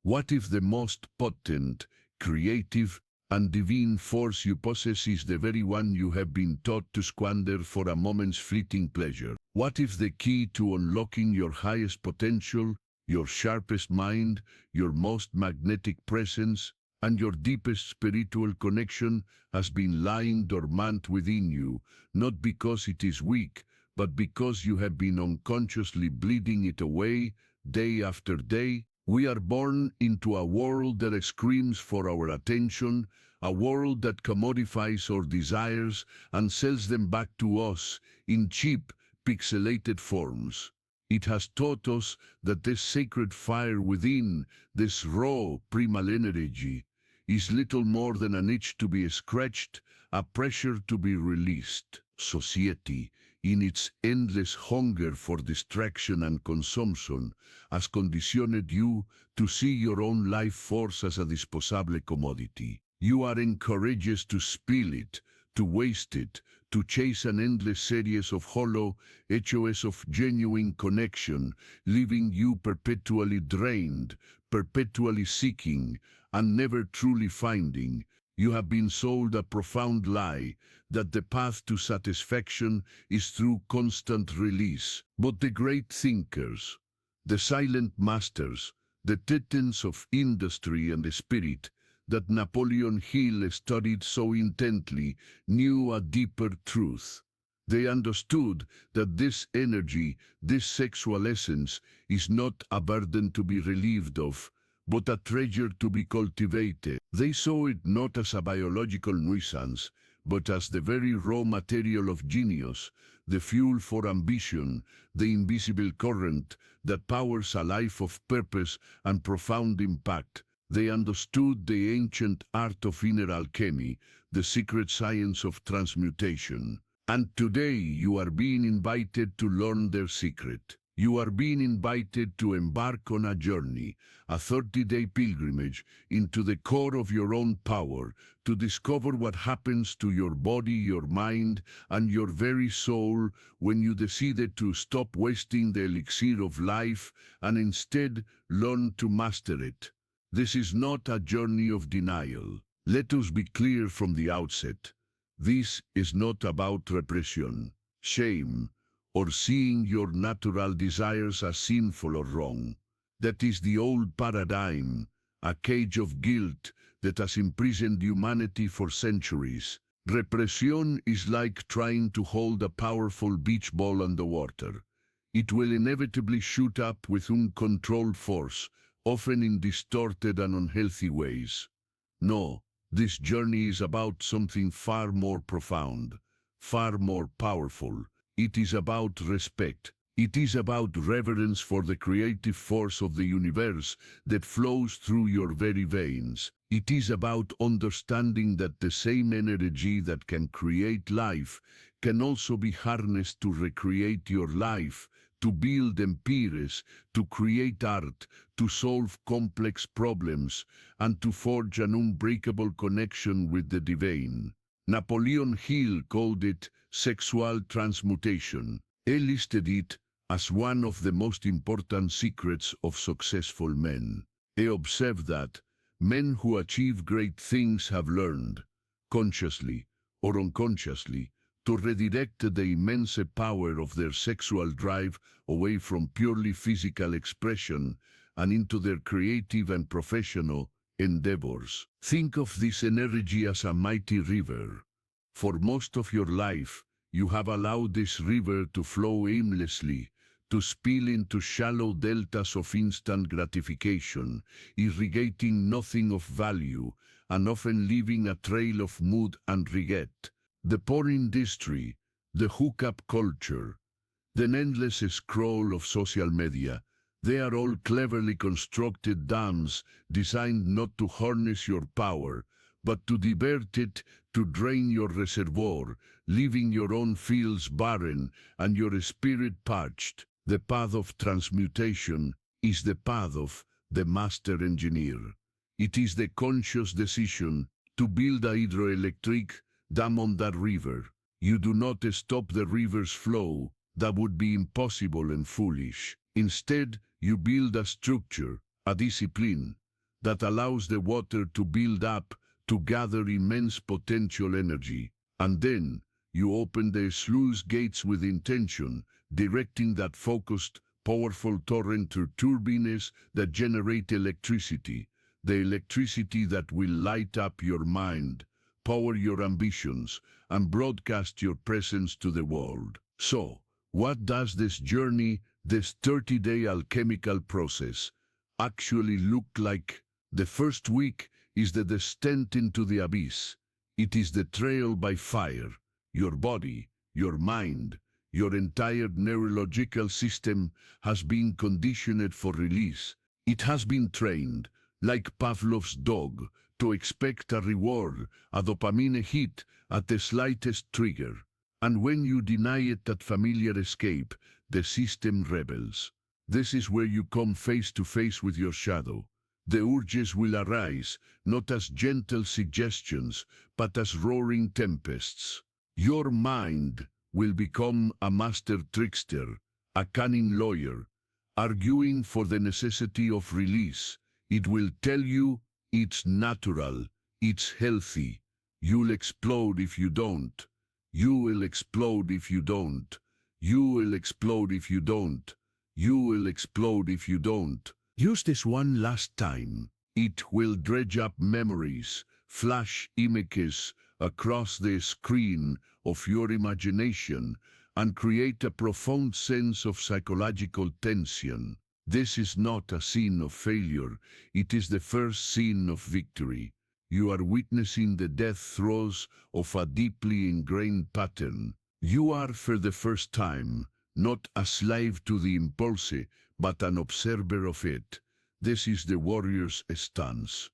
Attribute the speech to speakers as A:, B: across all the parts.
A: What if the most potent, creative, and divine force you possess is the very one you have been taught to squander for a moment's fleeting pleasure? What if the key to unlocking your highest potential, your sharpest mind, your most magnetic presence, and your deepest spiritual connection has been lying dormant within you, not because it is weak, but because you have been unconsciously bleeding it away, day after day? We are born into a world that screams for our attention, a world that commodifies our desires and sells them back to us in cheap, pixelated forms. It has taught us that this sacred fire within, this raw, primal energy, is little more than an itch to be scratched, a pressure to be released. Society, in its endless hunger for distraction and consumption, has conditioned you to see your own life force as a disposable commodity. You are encouraged to spill it, to waste it, to chase an endless series of hollow echoes of genuine connection, leaving you perpetually drained, perpetually seeking, and never truly finding. You have been sold a profound lie that the path to satisfaction is through constant release. But the great thinkers, the silent masters, the titans of industry and the spirit that Napoleon Hill studied so intently, knew a deeper truth. They understood that this energy, this sexual essence, is not a burden to be relieved of, but a treasure to be cultivated. They saw it not as a biological nuisance, but as the very raw material of genius, the fuel for ambition, the invisible current that powers a life of purpose and profound impact. They understood the ancient art of inner alchemy, the secret science of transmutation. And today you are being invited to learn their secret. You are being invited to embark on a journey, a 30-day pilgrimage into the core of your own power, to discover what happens to your body, your mind, and your very soul when you decided to stop wasting the elixir of life and instead learn to master it. This is not a journey of denial. Let us be clear from the outset. This is not about repression, shame, or seeing your natural desires as sinful or wrong. That is the old paradigm, a cage of guilt that has imprisoned humanity for centuries. Repression is like trying to hold a powerful beach ball underwater. It will inevitably shoot up with uncontrolled force, often in distorted and unhealthy ways. No, this journey is about something far more profound, far more powerful. It is about respect. It is about reverence for the creative force of the universe that flows through your very veins. It is about understanding that the same energy that can create life can also be harnessed to recreate your life, to build empires, to create art, to solve complex problems, and to forge an unbreakable connection with the divine. Napoleon Hill called it sexual transmutation. He listed it as one of the most important secrets of successful men. He observed that men who achieve great things have learned, consciously or unconsciously, to redirect the immense power of their sexual drive away from purely physical expression and into their creative and professional endeavors. Think of this energy as a mighty river. For most of your life, you have allowed this river to flow aimlessly, to spill into shallow deltas of instant gratification, irrigating nothing of value, and often leaving a trail of mud and regret. The porn industry, the hookup culture, the endless scroll of social media, they are all cleverly constructed dams designed not to harness your power, but to divert it, to drain your reservoir, leaving your own fields barren and your spirit parched. The path of transmutation is the path of the master engineer. It is the conscious decision to build a hydroelectric dam on that river. You do not stop the river's flow. That would be impossible and foolish. Instead, you build a structure, a discipline, that allows the water to build up, to gather immense potential energy. And then you open the sluice gates with intention, directing that focused, powerful torrent to turbines that generate electricity, the electricity that will light up your mind, power your ambitions, and broadcast your presence to the world. So, what does this journey, this 30-day alchemical process, actually look like? The first week is the descent into the abyss. It is the trial by fire. Your body, your mind, your entire neurological system has been conditioned for release. It has been trained, like Pavlov's dog, to expect a reward, a dopamine hit at the slightest trigger. And when you deny it that familiar escape, the system rebels. This is where you come face to face with your shadow. The urges will arise, not as gentle suggestions, but as roaring tempests. Your mind will become a master trickster, a cunning lawyer, arguing for the necessity of release. It will tell you it's natural, it's healthy. You'll explode if you don't. You will explode if you don't. You will explode if you don't. You will explode if you don't. Use this one last time. It will dredge up memories, flash images across the screen of your imagination, and create a profound sense of psychological tension. This is not a scene of failure, it is the first scene of victory. You are witnessing the death throes of a deeply ingrained pattern. You are for the first time not a slave to the impulse, but an observer of it. This is the warrior's stance.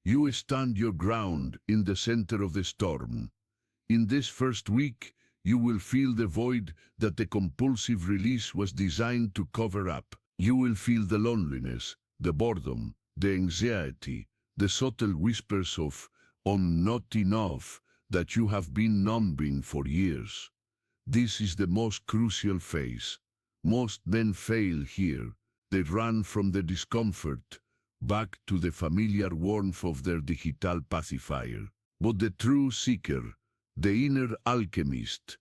A: You stand your ground in the center of the storm. In this first week, you will feel the void that the compulsive release was designed to cover up. You will feel the loneliness, the boredom, the anxiety, the subtle whispers of "I'm not enough" that you have been numbing for years. This is the most crucial phase. Most men fail here. They run from the discomfort, back to the familiar warmth of their digital pacifier. But the true seeker, the inner alchemist,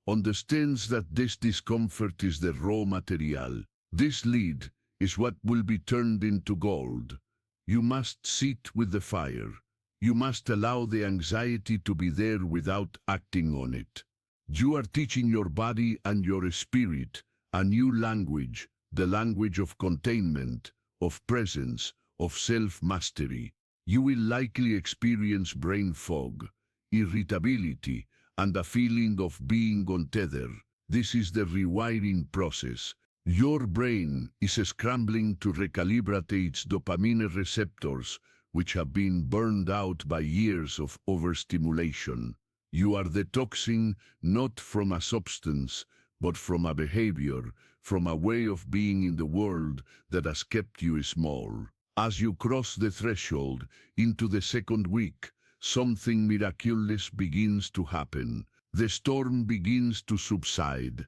A: understands that this discomfort is the raw material. This lead is what will be turned into gold. You must sit with the fire. You must allow the anxiety to be there without acting on it. You are teaching your body and your spirit a new language, the language of containment, of presence, of self-mastery. You will likely experience brain fog, irritability, and a feeling of being untethered. This is the rewiring process. Your brain is scrambling to recalibrate its dopamine receptors, which have been burned out by years of overstimulation. You are detoxing not from a substance, but from a behavior, from a way of being in the world that has kept you small. As you cross the threshold into the second week, something miraculous begins to happen. The storm begins to subside.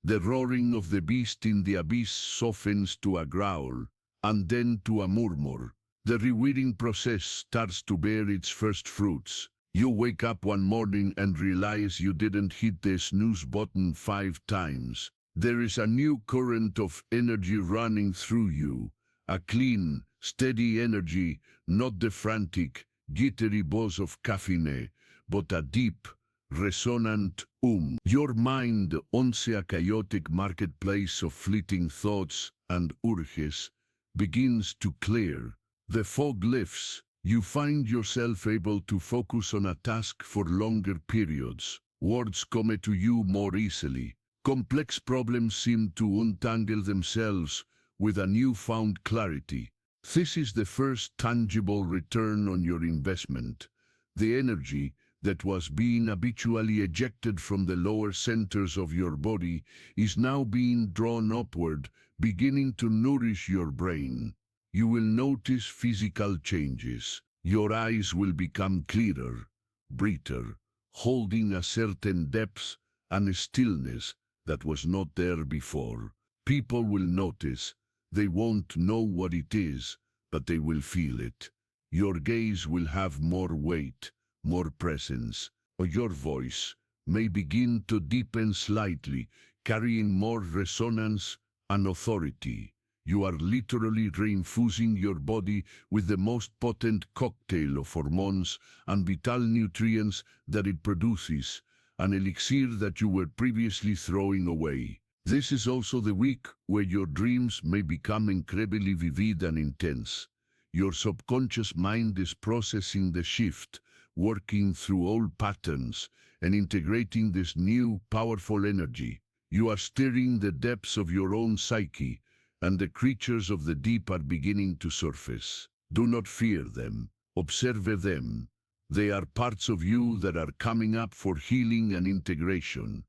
A: The roaring of the beast in the abyss softens to a growl, and then to a murmur. The rewiring process starts to bear its first fruits. You wake up one morning and realize you didn't hit the snooze button 5 times. There is a new current of energy running through you. A clean, steady energy, not the frantic, jittery buzz of caffeine, but a deep, resonant Your mind, once a chaotic marketplace of fleeting thoughts and urges, begins to clear. The fog lifts. You find yourself able to focus on a task for longer periods. Words come to you more easily. Complex problems seem to untangle themselves with a newfound clarity. This is the first tangible return on your investment. The energy that was being habitually ejected from the lower centers of your body is now being drawn upward, beginning to nourish your brain. You will notice physical changes. Your eyes will become clearer, brighter, holding a certain depth and stillness that was not there before. People will notice. They won't know what it is, but they will feel it. Your gaze will have more weight, more presence, or your voice may begin to deepen slightly, carrying more resonance and authority. You are literally reinfusing your body with the most potent cocktail of hormones and vital nutrients that it produces, an elixir that you were previously throwing away. This is also the week where your dreams may become incredibly vivid and intense. Your subconscious mind is processing the shift, working through old patterns, and integrating this new, powerful energy. You are stirring the depths of your own psyche, and the creatures of the deep are beginning to surface. Do not fear them. Observe them. They are parts of you that are coming up for healing and integration.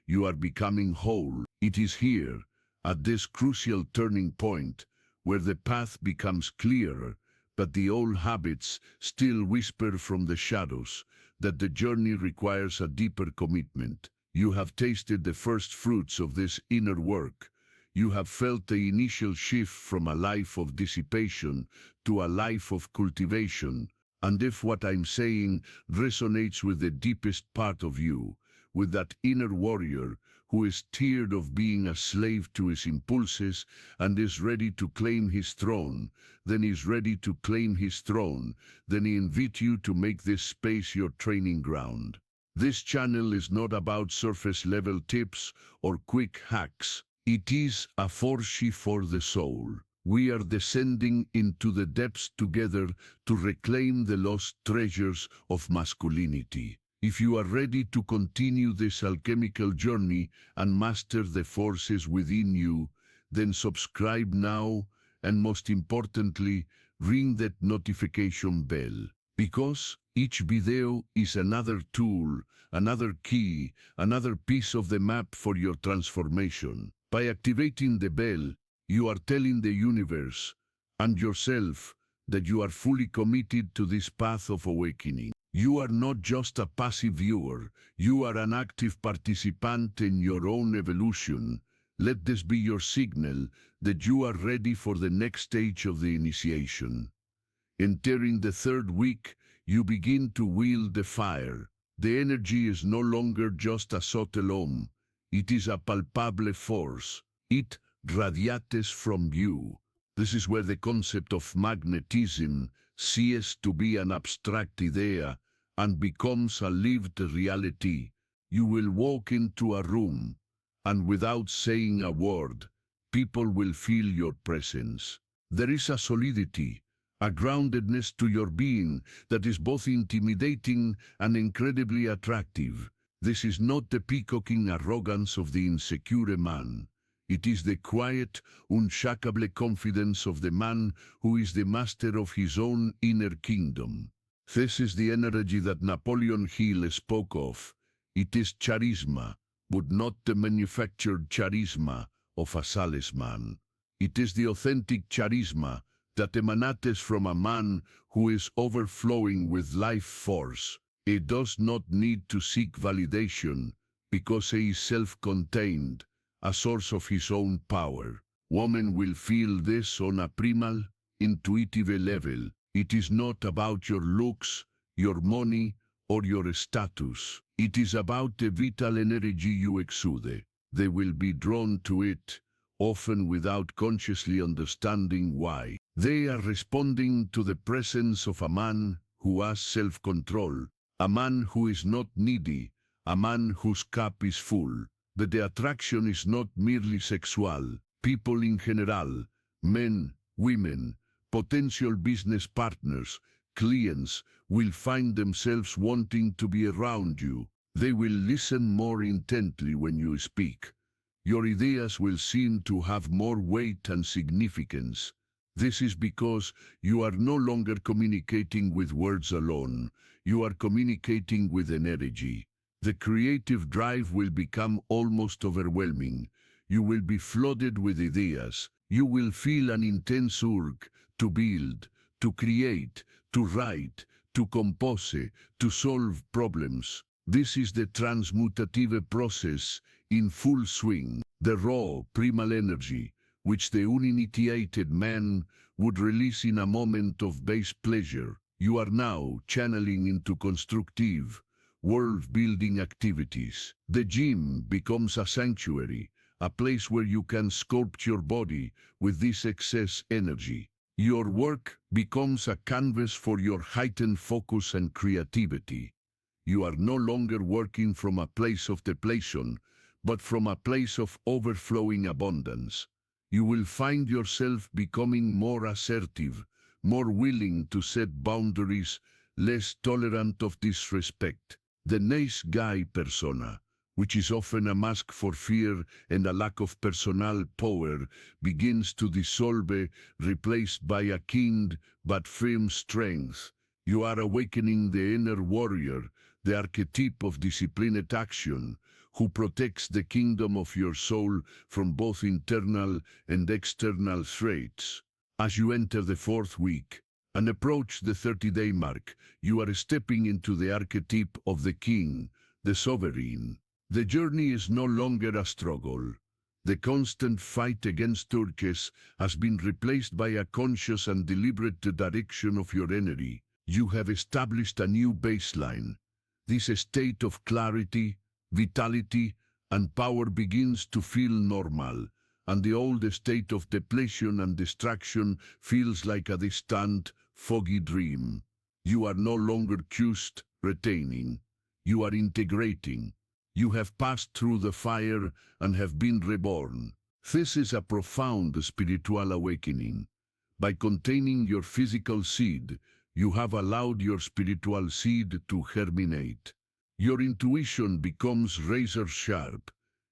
A: You are becoming whole. It is here, at this crucial turning point, where the path becomes clearer, but the old habits still whisper from the shadows, that the journey requires a deeper commitment. You have tasted the first fruits of this inner work. You have felt the initial shift from a life of dissipation to a life of cultivation. And if what I'm saying resonates with the deepest part of you, with that inner warrior who is tired of being a slave to his impulses and is ready to claim his throne, then I invite you to make this space your training ground. This channel is not about surface-level tips or quick hacks. It is a force for the soul. We are descending into the depths together to reclaim the lost treasures of masculinity. If you are ready to continue this alchemical journey and master the forces within you, then subscribe now, and most importantly, ring that notification bell. Because each video is another tool, another key, another piece of the map for your transformation. By activating the bell, you are telling the universe and yourself that you are fully committed to this path of awakening. You are not just a passive viewer, you are an active participant in your own evolution. Let this be your signal that you are ready for the next stage of the initiation. Entering the third week, you begin to wield the fire. The energy is no longer just a subtle hum. It is a palpable force. It radiates from you. This is where the concept of magnetism ceases to be an abstract idea and becomes a lived reality. You will walk into a room, and without saying a word, people will feel your presence. There is a solidity, a groundedness to your being that is both intimidating and incredibly attractive. This is not the peacocking arrogance of the insecure man. It is the quiet, unshakable confidence of the man who is the master of his own inner kingdom. This is the energy that Napoleon Hill spoke of. It is charisma, but not the manufactured charisma of a salesman. It is the authentic charisma that emanates from a man who is overflowing with life force. He does not need to seek validation because he is self-contained, a source of his own power. Women will feel this on a primal, intuitive level. It is not about your looks, your money, or your status. It is about the vital energy you exude. They will be drawn to it, often without consciously understanding why. They are responding to the presence of a man who has self-control, a man who is not needy, a man whose cup is full. But the attraction is not merely sexual. People in general, men, women, potential business partners, clients, will find themselves wanting to be around you. They will listen more intently when you speak. Your ideas will seem to have more weight and significance. This is because you are no longer communicating with words alone. You are communicating with an energy. The creative drive will become almost overwhelming. You will be flooded with ideas. You will feel an intense urge to build, to create, to write, to compose, to solve problems. This is the transmutative process in full swing. The raw, primal energy, which the uninitiated man would release in a moment of base pleasure, you are now channeling into constructive, world-building activities. The gym becomes a sanctuary, a place where you can sculpt your body with this excess energy. Your work becomes a canvas for your heightened focus and creativity. You are no longer working from a place of depletion, but from a place of overflowing abundance. You will find yourself becoming more assertive, more willing to set boundaries, less tolerant of disrespect. The nice guy persona, which is often a mask for fear and a lack of personal power, begins to dissolve, replaced by a keen but firm strength. You are awakening the inner warrior, the archetype of disciplined action, who protects the kingdom of your soul from both internal and external threats. As you enter the fourth week and approach the 30-day mark, you are stepping into the archetype of the king, the sovereign. The journey is no longer a struggle. The constant fight against turkeys has been replaced by a conscious and deliberate direction of your energy. You have established a new baseline. This state of clarity, vitality, and power begins to feel normal, and the old state of depletion and distraction feels like a distant, foggy dream. You are no longer just retaining. You are integrating. You have passed through the fire and have been reborn. This is a profound spiritual awakening. By containing your physical seed, you have allowed your spiritual seed to germinate. Your intuition becomes razor sharp.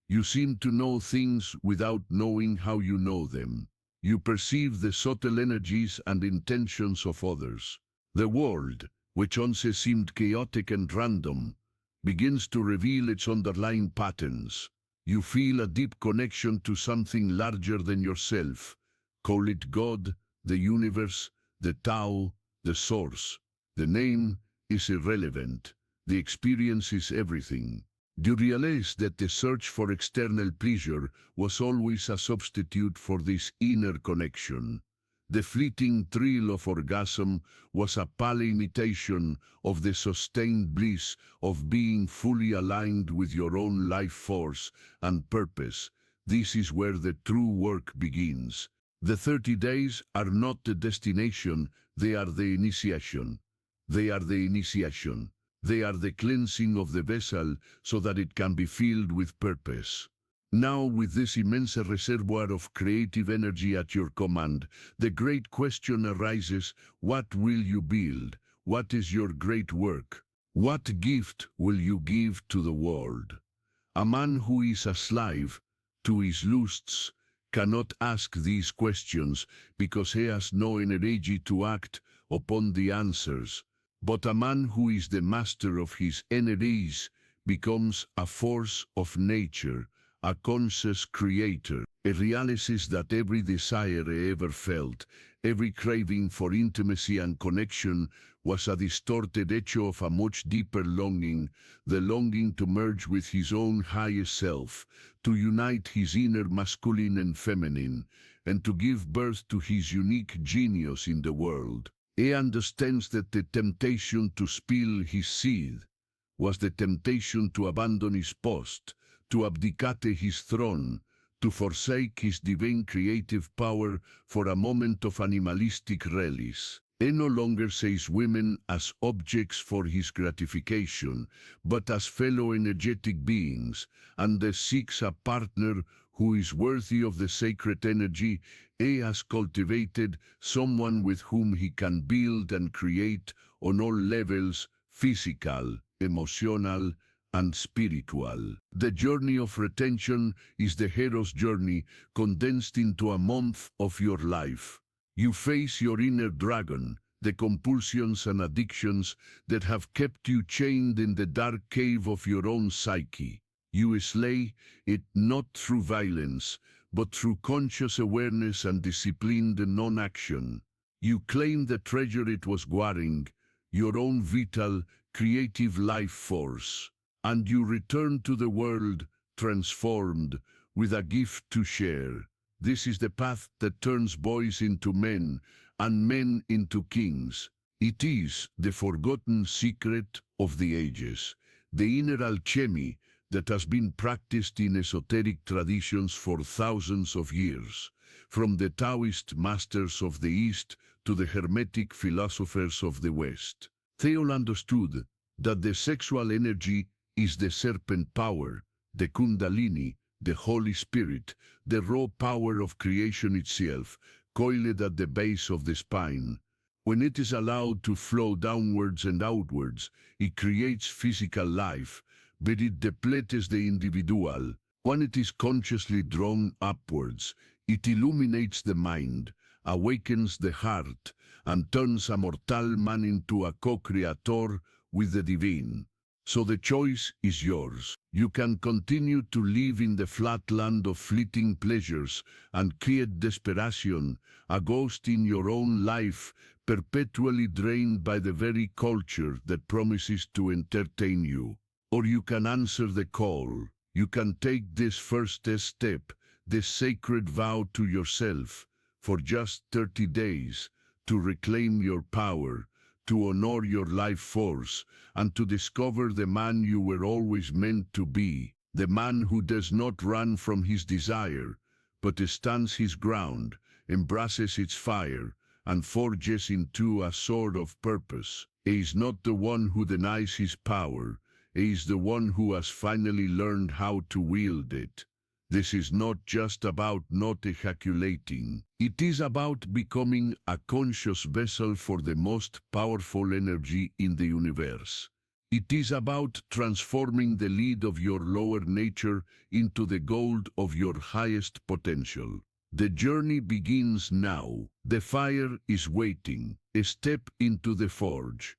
A: You seem to know things without knowing how you know them. You perceive the subtle energies and intentions of others. The world, which once seemed chaotic and random, begins to reveal its underlying patterns. You feel a deep connection to something larger than yourself. Call it God, the universe, the Tao, the source. The name is irrelevant. The experience is everything. You realize that the search for external pleasure was always a substitute for this inner connection. The fleeting thrill of orgasm was a pale imitation of the sustained bliss of being fully aligned with your own life force and purpose. This is where the true work begins. The 30 days are not the destination, they are the initiation. They are the initiation. They are the cleansing of the vessel so that it can be filled with purpose. Now, with this immense reservoir of creative energy at your command, the great question arises: what will you build? What is your great work? What gift will you give to the world? A man who is a slave to his lusts cannot ask these questions because he has no energy to act upon the answers. But a man who is the master of his energies becomes a force of nature, a conscious creator. He realizes that every desire he ever felt, every craving for intimacy and connection, was a distorted echo of a much deeper longing, the longing to merge with his own highest self, to unite his inner masculine and feminine, and to give birth to his unique genius in the world. He understands that the temptation to spill his seed was the temptation to abandon his post, to abdicate his throne, to forsake his divine creative power for a moment of animalistic release. He no longer sees women as objects for his gratification, but as fellow energetic beings, and seeks a partner who is worthy of the sacred energy he has cultivated, someone with whom he can build and create on all levels, physical, emotional, and spiritual. The journey of retention is the hero's journey condensed into a month of your life. You face your inner dragon, the compulsions and addictions that have kept you chained in the dark cave of your own psyche. You slay it not through violence, but through conscious awareness and disciplined non-action. You claim the treasure it was guarding, your own vital, creative life force, and you return to the world transformed with a gift to share. This is the path that turns boys into men and men into kings. It is the forgotten secret of the ages, the inner alchemy that has been practiced in esoteric traditions for thousands of years, from the Taoist masters of the East to the Hermetic philosophers of the West. They all understood that the sexual energy is the serpent power, the Kundalini, the Holy Spirit, the raw power of creation itself, coiled at the base of the spine. When it is allowed to flow downwards and outwards, it creates physical life, but it depletes the individual. When it is consciously drawn upwards, it illuminates the mind, awakens the heart, and turns a mortal man into a co-creator with the divine. So the choice is yours. You can continue to live in the flat land of fleeting pleasures and create desperation, a ghost in your own life, perpetually drained by the very culture that promises to entertain you. Or you can answer the call. You can take this first step, this sacred vow to yourself, for just 30 days, to reclaim your power, to honor your life force, and to discover the man you were always meant to be, the man who does not run from his desire, but stands his ground, embraces its fire, and forges into a sword of purpose. He is not the one who denies his power, he is the one who has finally learned how to wield it. This is not just about not ejaculating. It is about becoming a conscious vessel for the most powerful energy in the universe. It is about transforming the lead of your lower nature into the gold of your highest potential. The journey begins now. The fire is waiting. Step into the forge.